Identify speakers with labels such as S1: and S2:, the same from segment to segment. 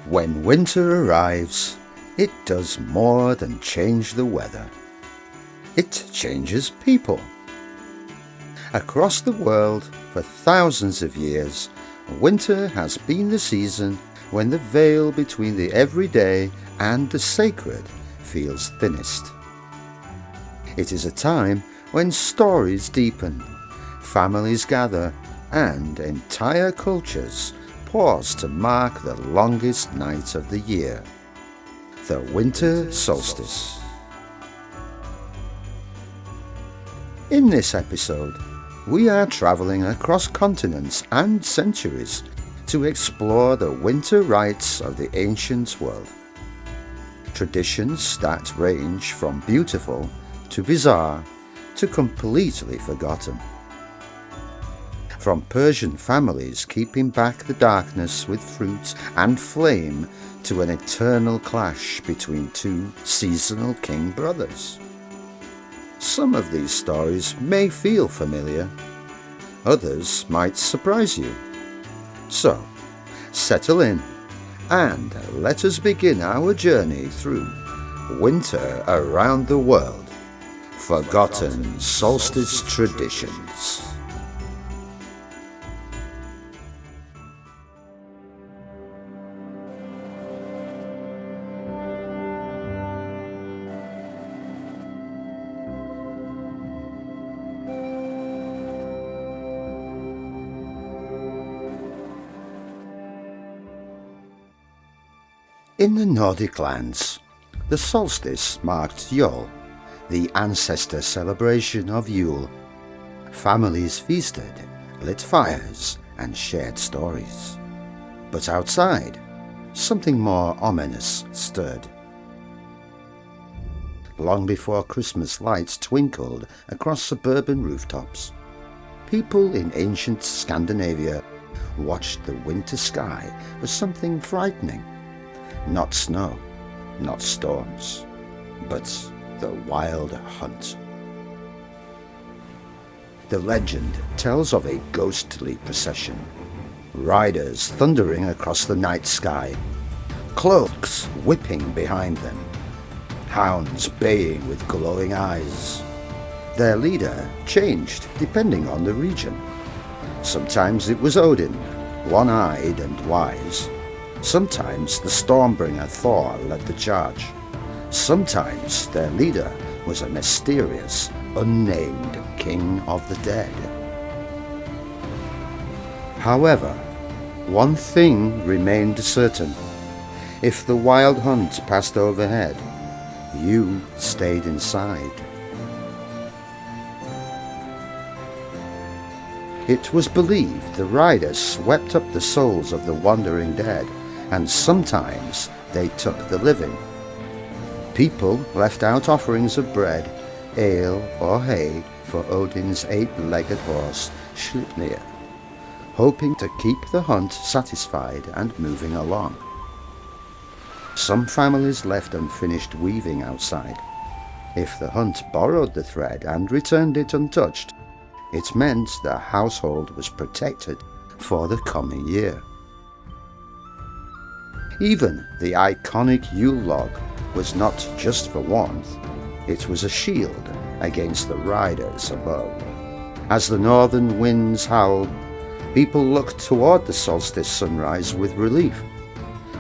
S1: When winter arrives, it does more than change the weather. It changes people. Across the world, for thousands of years, winter has been the season when the veil between the everyday and the sacred feels thinnest. It is a time when stories deepen, families gather, and entire cultures pause to mark the longest night of the year, the Winter Solstice. In this episode, we are travelling across continents and centuries to explore the winter rites of the ancient world. Traditions that range from beautiful to bizarre to completely forgotten. From Persian families keeping back the darkness with fruit and flame to an eternal clash between two seasonal king brothers. Some of these stories may feel familiar, others might surprise you. So, settle in and let us begin our journey through winter around the world, forgotten solstice traditions. In the Nordic lands, the solstice marked Yule, the ancestor celebration of Yule. Families feasted, lit fires, and shared stories. But outside, something more ominous stirred. Long before Christmas lights twinkled across suburban rooftops, people in ancient Scandinavia watched the winter sky for something frightening. Not snow, not storms, but the Wild Hunt. The legend tells of a ghostly procession, riders thundering across the night sky, cloaks whipping behind them, hounds baying with glowing eyes. Their leader changed depending on the region. Sometimes it was Odin, one-eyed and wise. Sometimes the Stormbringer Thor led the charge. Sometimes their leader was a mysterious, unnamed king of the dead. However, one thing remained certain. If the Wild Hunt passed overhead, you stayed inside. It was believed the riders swept up the souls of the wandering dead, and sometimes they took the living. People left out offerings of bread, ale or hay for Odin's eight-legged horse, Sleipnir, hoping to keep the hunt satisfied and moving along. Some families left unfinished weaving outside. If the hunt borrowed the thread and returned it untouched, it meant the household was protected for the coming year. Even the iconic Yule log was not just for warmth, it was a shield against the riders above. As the northern winds howled, people looked toward the solstice sunrise with relief.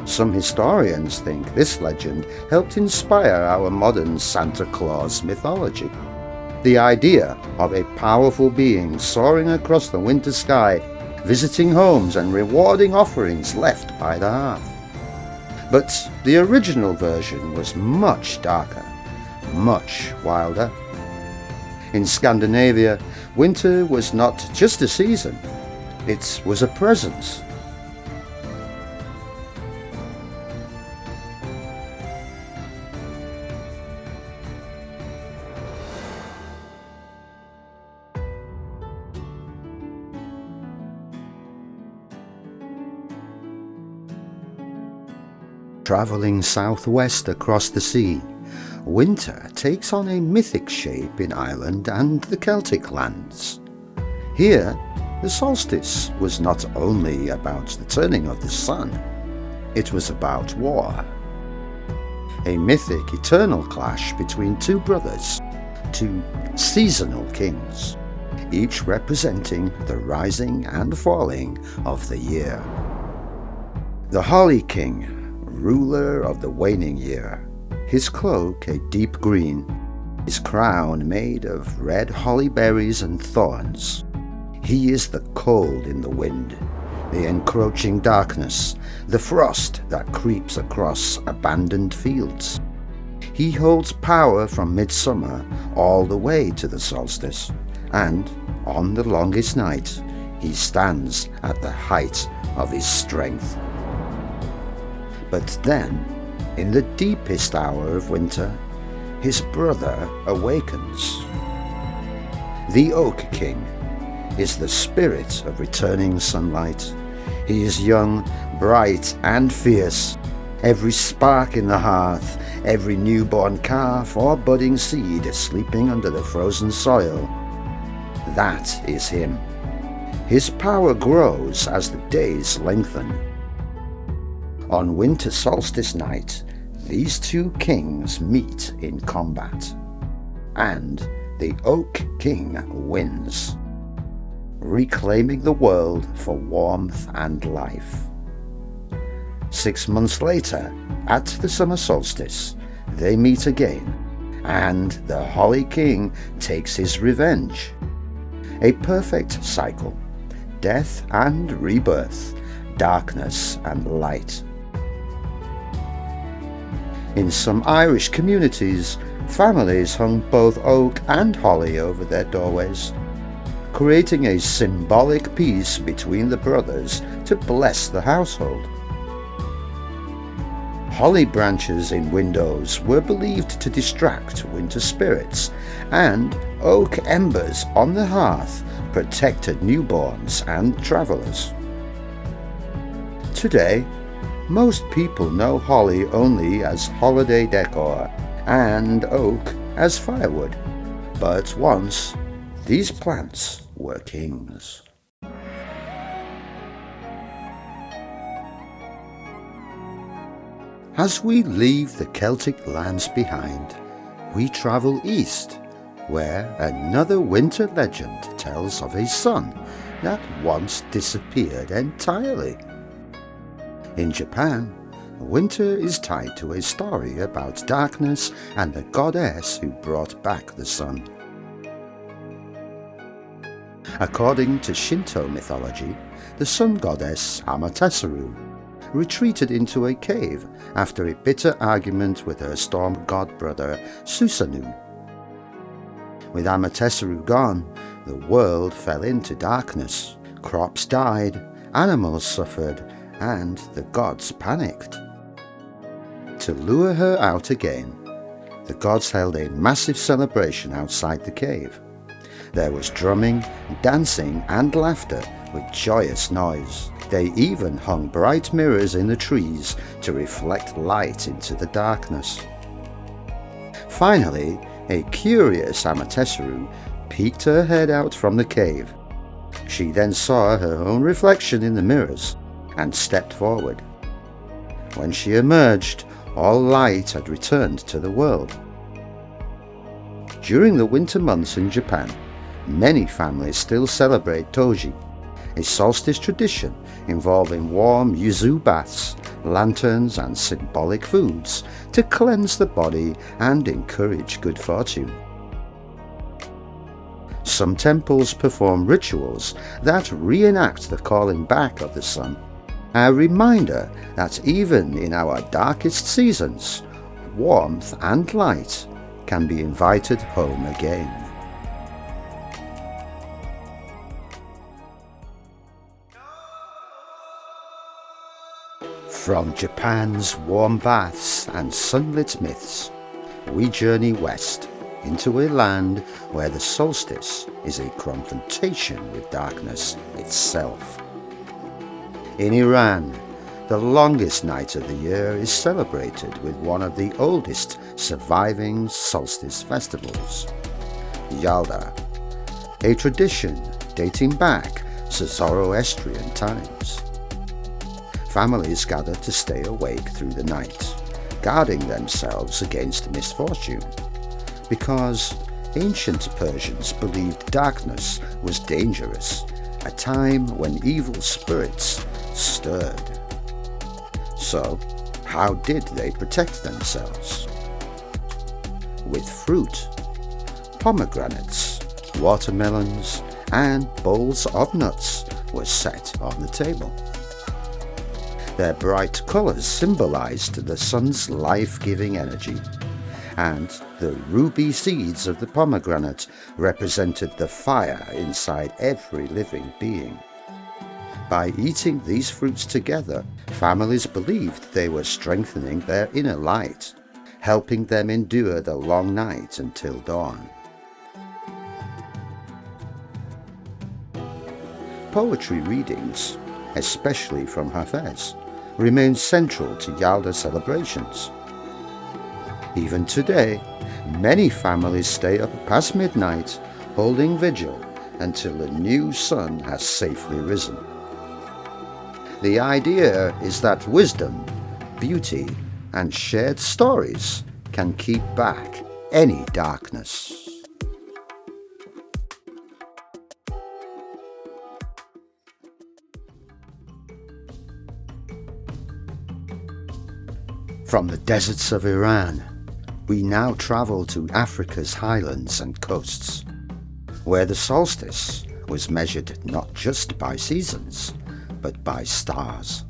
S1: Some historians think this legend helped inspire our modern Santa Claus mythology. The idea of a powerful being soaring across the winter sky, visiting homes and rewarding offerings left by the hearth. But the original version was much darker, much wilder. In Scandinavia, winter was not just a season, it was a presence. Travelling southwest across the sea, winter takes on a mythic shape in Ireland and the Celtic lands. Here, the solstice was not only about the turning of the sun, It was about war. A mythic eternal clash between two brothers, two seasonal kings, each representing the rising and falling of the year. The Holly King, ruler of the waning year, his cloak a deep green, his crown made of red holly berries and thorns. He is the cold in the wind, the encroaching darkness, the frost that creeps across abandoned fields. He holds power from midsummer all the way to the solstice, and on the longest night, he stands at the height of his strength. But then, in the deepest hour of winter, his brother awakens. The Oak King is the spirit of returning sunlight. He is young, bright and fierce. Every spark in the hearth, every newborn calf or budding seed sleeping under the frozen soil, that is him. His power grows as the days lengthen. On Winter Solstice night, these two kings meet in combat, and the Oak King wins, reclaiming the world for warmth and life. 6 months later, at the summer solstice, they meet again, and the Holly King takes his revenge. A perfect cycle, death and rebirth, darkness and light. In some Irish communities, families hung both oak and holly over their doorways, creating a symbolic peace between the brothers to bless the household. Holly branches in windows were believed to distract winter spirits, and oak embers on the hearth protected newborns and travellers. Today, most people know holly only as holiday decor and oak as firewood, but once these plants were kings. As we leave the Celtic lands behind, we travel east, where another winter legend tells of a sun that once disappeared entirely. In Japan, winter is tied to a story about darkness and the goddess who brought back the sun. According to Shinto mythology, the sun goddess Amaterasu retreated into a cave after a bitter argument with her storm god brother Susanoo. With Amaterasu gone, the world fell into darkness, crops died, animals suffered, and the gods panicked. To lure her out again, the gods held a massive celebration outside the cave. There was drumming, dancing, and laughter with joyous noise. They even hung bright mirrors in the trees to reflect light into the darkness. Finally, a curious Amaterasu peeked her head out from the cave. She then saw her own reflection in the mirrors and stepped forward. When she emerged, all light had returned to the world. During the winter months in Japan, many families still celebrate Toji, a solstice tradition involving warm yuzu baths, lanterns and symbolic foods to cleanse the body and encourage good fortune. Some temples perform rituals that reenact the calling back of the sun, a reminder that even in our darkest seasons, warmth and light can be invited home again. From Japan's warm baths and sunlit myths, we journey west into a land where the solstice is a confrontation with darkness itself. In Iran, the longest night of the year is celebrated with one of the oldest surviving solstice festivals, Yalda, a tradition dating back to Zoroastrian times. families gathered to stay awake through the night, guarding themselves against misfortune, because ancient Persians believed darkness was dangerous, a time when evil spirits stirred. So, how did they protect themselves? With fruit, pomegranates, watermelons, and bowls of nuts were set on the table. Their bright colours symbolized the sun's life-giving energy, and the ruby seeds of the pomegranate represented the fire inside every living being. By eating these fruits together, families believed they were strengthening their inner light, helping them endure the long night until dawn. Poetry readings, especially from Hafez, remain central to Yalda celebrations. Even today, many families stay up past midnight, holding vigil until the new sun has safely risen. The idea is that wisdom, beauty, and shared stories can keep back any darkness. From the deserts of Iran, we now travel to Africa's highlands and coasts, where the solstice was measured not just by seasons, but by stars.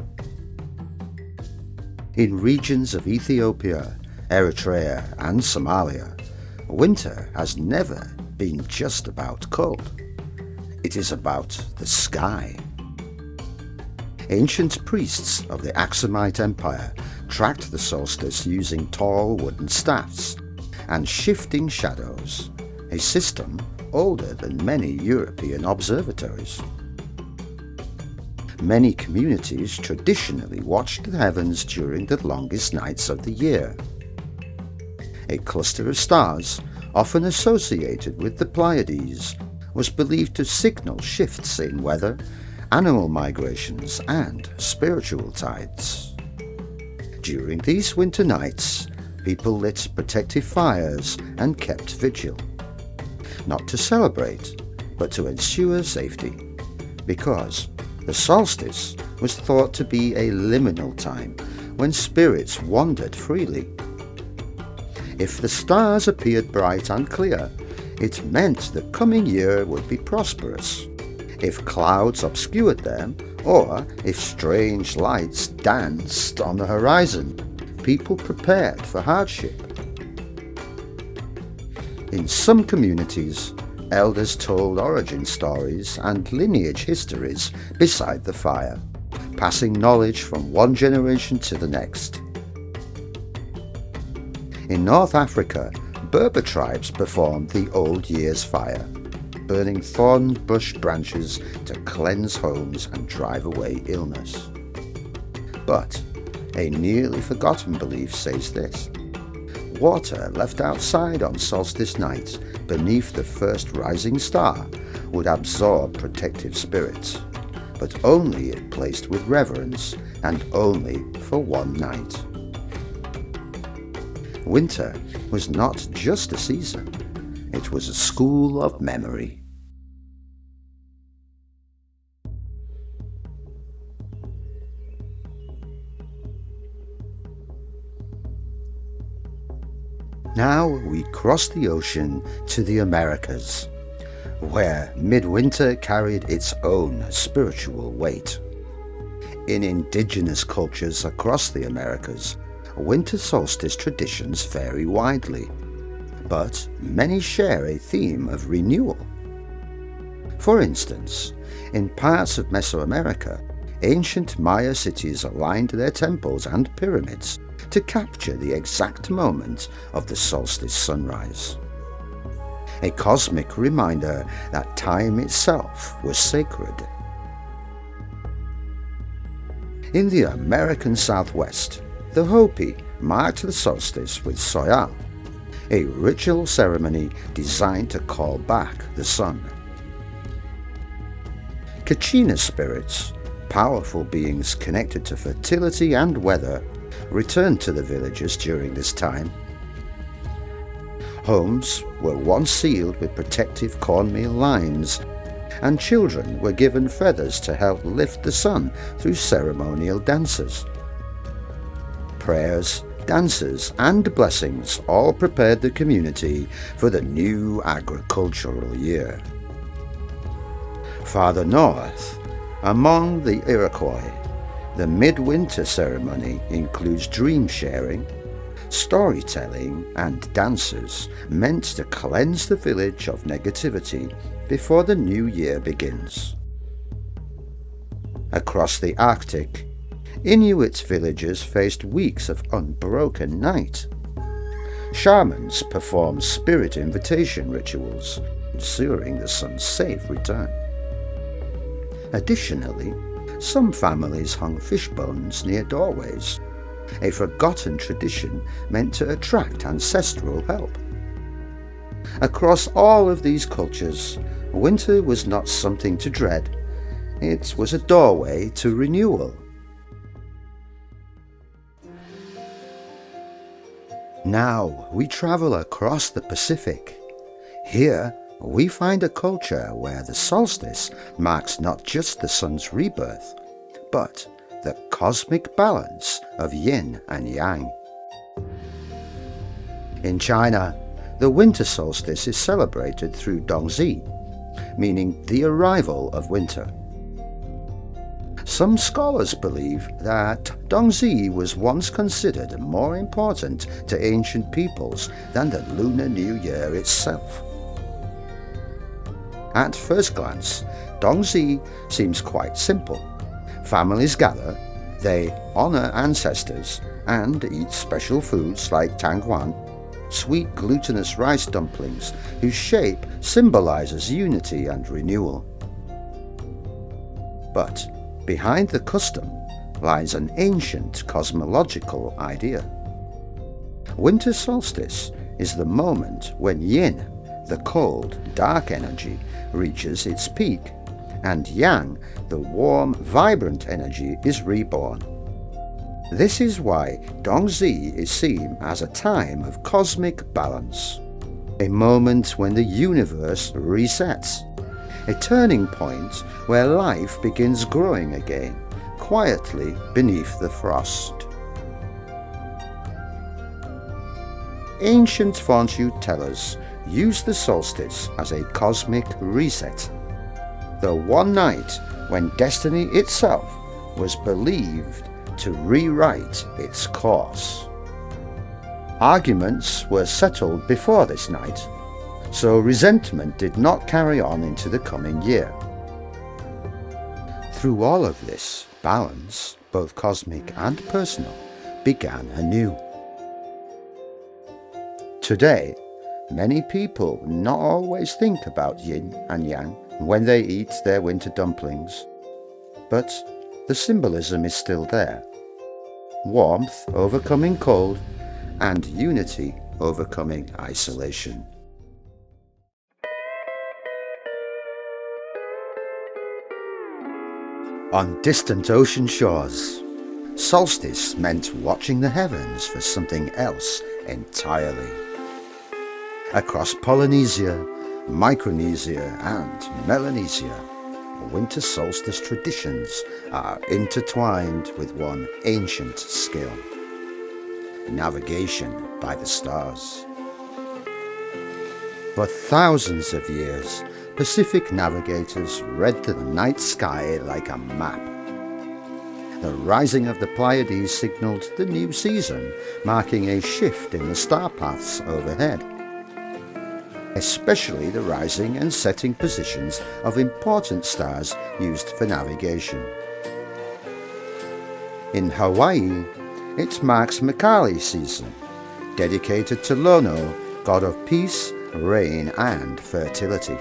S1: In regions of Ethiopia, Eritrea, and Somalia, winter has never been just about cold. It is about the sky. Ancient priests of the Aksumite Empire tracked the solstice using tall wooden staffs and shifting shadows, a system older than many European observatories. Many communities traditionally watched the heavens during the longest nights of the year. A cluster of stars, often associated with the Pleiades, was believed to signal shifts in weather, animal migrations, and spiritual tides. During these winter nights, people lit protective fires and kept vigil, not to celebrate, but to ensure safety, because the solstice was thought to be a liminal time when spirits wandered freely. If the stars appeared bright and clear, it meant the coming year would be prosperous. If clouds obscured them, or if strange lights danced on the horizon, people prepared for hardship. In some communities, elders told origin stories and lineage histories beside the fire, passing knowledge from one generation to the next. In North Africa, Berber tribes performed the Old Year's Fire, burning thorn bush branches to cleanse homes and drive away illness. But a nearly forgotten belief says this: water left outside on solstice night beneath the first rising star would absorb protective spirits, but only if placed with reverence and only for one night. Winter was not just a season, it was a school of memory. Now we cross the ocean to the Americas, where midwinter carried its own spiritual weight. In indigenous cultures across the Americas, winter solstice traditions vary widely, but many share a theme of renewal. For instance, in parts of Mesoamerica, ancient Maya cities aligned their temples and pyramids to capture the exact moment of the solstice sunrise. A cosmic reminder that time itself was sacred. In the American Southwest, the Hopi marked the solstice with Soya, a ritual ceremony designed to call back the sun. Kachina spirits, Powerful beings connected to fertility and weather returned to the villages during this time. Homes were once sealed with protective cornmeal lines, and children were given feathers to help lift the sun through ceremonial dances. Prayers, dances, and blessings all prepared the community for the new agricultural year. Farther north, among the Iroquois, the midwinter ceremony includes dream sharing, storytelling, and dances meant to cleanse the village of negativity before the new year begins. Across the Arctic, Inuit villages faced weeks of unbroken night. Shamans performed spirit invitation rituals, ensuring the sun's safe return. Additionally, some families hung fish bones near doorways, a forgotten tradition meant to attract ancestral help. Across all of these cultures, winter was not something to dread, it was a doorway to renewal. Now we travel across the Pacific. Here we find a culture where the solstice marks not just the sun's rebirth, but the cosmic balance of yin and yang. In China, the winter solstice is celebrated through Dongzhi, meaning the arrival of winter. Some scholars believe that Dongzhi was once considered more important to ancient peoples than the Lunar New Year itself. At first glance, Dongzhi seems quite simple. Families gather, they honor ancestors, and eat special foods like tanghuan, sweet glutinous rice dumplings whose shape symbolizes unity and renewal. But behind the custom lies an ancient cosmological idea. Winter solstice is the moment when yin, the cold, dark energy, reaches its peak, and yang, the warm, vibrant energy, is reborn. This is why Dongzhi is seen as a time of cosmic balance, a moment when the universe resets, a turning point where life begins growing again, quietly beneath the frost. Ancient frontier tellers used the solstice as a cosmic reset, the one night when destiny itself was believed to rewrite its course. Arguments were settled before this night, so resentment did not carry on into the coming year. Through all of this, balance, both cosmic and personal, began anew. Today, many people not always think about yin and yang when they eat their winter dumplings, but the symbolism is still there. Warmth overcoming cold, and unity overcoming isolation. On distant ocean shores, solstice meant watching the heavens for something else entirely. Across Polynesia, Micronesia, and Melanesia, winter solstice traditions are intertwined with one ancient skill: navigation by the stars. For thousands of years, Pacific navigators read the night sky like a map. The rising of the Pleiades signaled the new season, marking a shift in the star paths overhead, especially the rising and setting positions of important stars used for navigation. In Hawaii, it marks Makali season, dedicated to Lono, god of peace, rain, and fertility.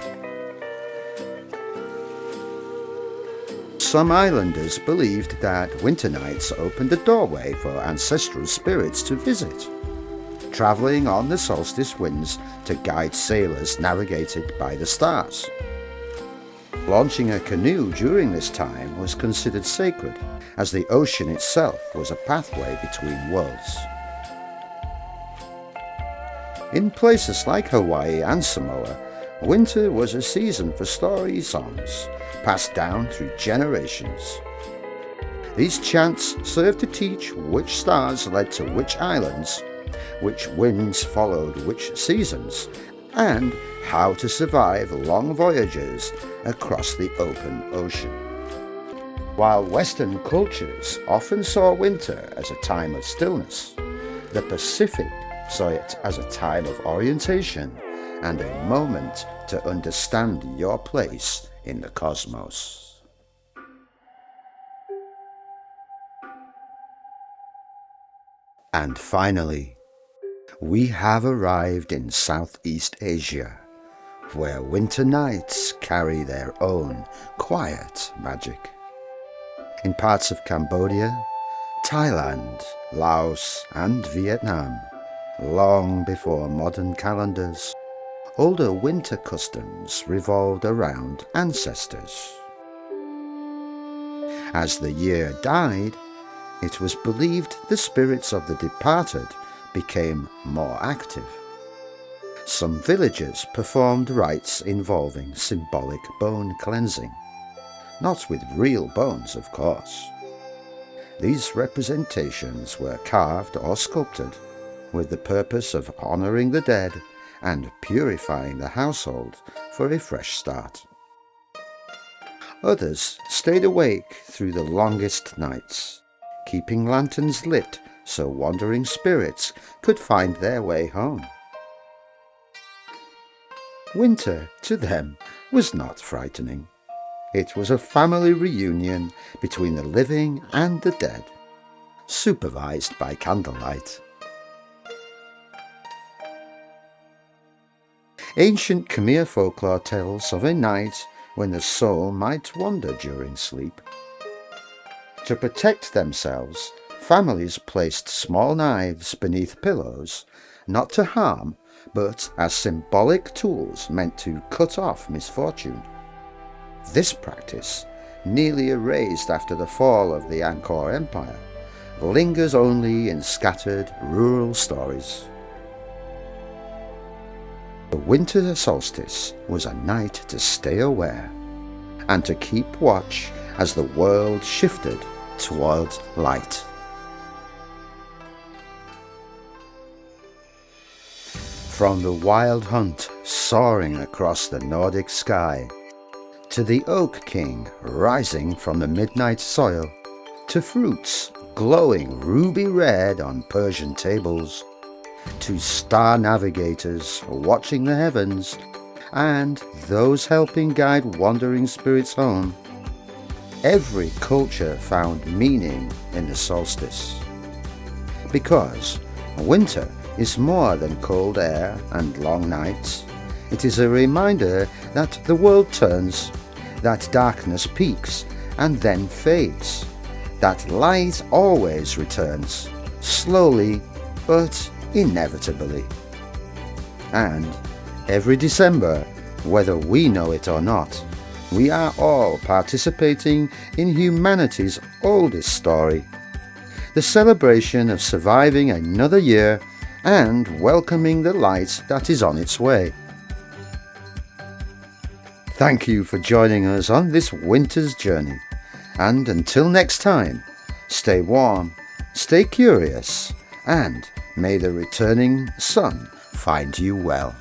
S1: Some islanders believed that winter nights opened a doorway for ancestral spirits to visit, travelling on the solstice winds to guide sailors navigated by the stars. Launching a canoe during this time was considered sacred, as the ocean itself was a pathway between worlds. In places like Hawaii and Samoa, winter was a season for story songs, passed down through generations. These chants served to teach which stars led to which islands, which winds followed which seasons, and how to survive long voyages across the open ocean. While Western cultures often saw winter as a time of stillness, the Pacific saw it as a time of orientation and a moment to understand your place in the cosmos. And finally, we have arrived in Southeast Asia, where winter nights carry their own quiet magic. In parts of Cambodia, Thailand, Laos and Vietnam, long before modern calendars, older winter customs revolved around ancestors. As the year died, it was believed the spirits of the departed became more active. Some villages performed rites involving symbolic bone cleansing, not with real bones, of course. These representations were carved or sculpted with the purpose of honouring the dead and purifying the household for a fresh start. Others stayed awake through the longest nights, keeping lanterns lit so wandering spirits could find their way home. Winter, to them, was not frightening. It was a family reunion between the living and the dead, supervised by candlelight. Ancient Khmer folklore tells of a night when the soul might wander during sleep. To protect themselves, families placed small knives beneath pillows, not to harm, but as symbolic tools meant to cut off misfortune. This practice, nearly erased after the fall of the Angkor Empire, lingers only in scattered rural stories. The winter solstice was a night to stay aware and to keep watch as the world shifted towards light. From the wild hunt soaring across the Nordic sky, to the Oak King rising from the midnight soil, to fruits glowing ruby red on Persian tables, to star navigators watching the heavens, and those helping guide wandering spirits home, every culture found meaning in the solstice. Because winter is more than cold air and long nights. It is a reminder that the world turns, that darkness peaks and then fades, that light always returns, slowly but inevitably. And every December, whether we know it or not, we are all participating in humanity's oldest story, the celebration of surviving another year and welcoming the light that is on its way. Thank you for joining us on this winter's journey, and until next time, stay warm, stay curious, and may the returning sun find you well.